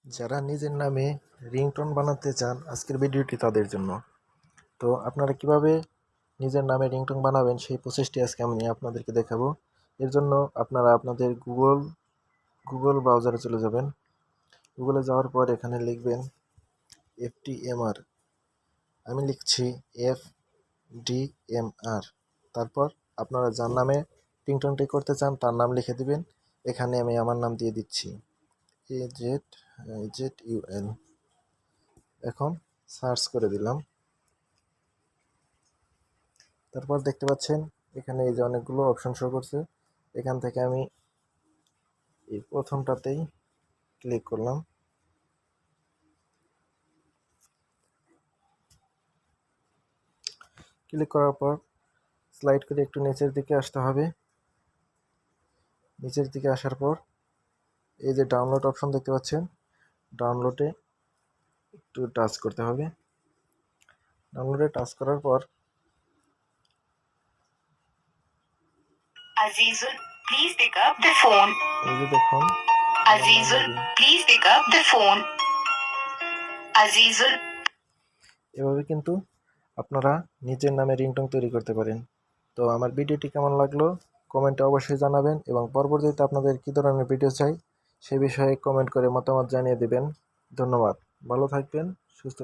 যারা নিজের নামে রিংটোন বানাতে চান আজকের ভিডিওটি তাদের জন্য। তো আপনারা কিভাবে নিজের নামে রিংটোন বানাবেন সেই প্রসেসটি আজকে আমি আপনাদেরকে দেখাবো। এর জন্য আপনারা আপনাদের গুগল ব্রাউজারে চলে যাবেন। গুগলে যাওয়ার পর এখানে লিখবেন FTMR, আমি লিখছি FDMR। তারপর আপনারা যার নামে রিংটোনটি করতে চান তার নাম লিখে দিবেন। এখানে আমি আমার নাম দিয়ে দিচ্ছি AZUN। এখন সার্চ করে দিলাম। তারপর দেখতে পাচ্ছেন এখানে এই যে অনেকগুলো অপশন শো করছে। এখান থেকে আমি এই প্রথমটাতেই ক্লিক করলাম। ক্লিক করার পর স্লাইড করে একটু নিচের দিকে আসতে হবে। নিচের দিকে আসার পর এই যে ডাউনলোড অপশন দেখতে পাচ্ছেন, ডাউনলোডে একটু টাচ করতে হবে। ডাউনলোডে টাচ করার পর Azizul, please pick up the phone. এই যে দেখুন Azizul, please pick up the phone. Azizul. এভাবে কিন্তু আপনারা নিজের নামে রিংটোন তৈরি করতে পারেন। তো আমার ভিডিওটি কেমন লাগলো কমেন্টে অবশ্যই জানাবেন, এবং পরবর্তীতে আপনাদের কী ধরনের ভিডিও চাই সে বিষয়ে কমেন্ট করে মতামত জানিয়ে দেবেন। ধন্যবাদ, ভালো থাকবেন।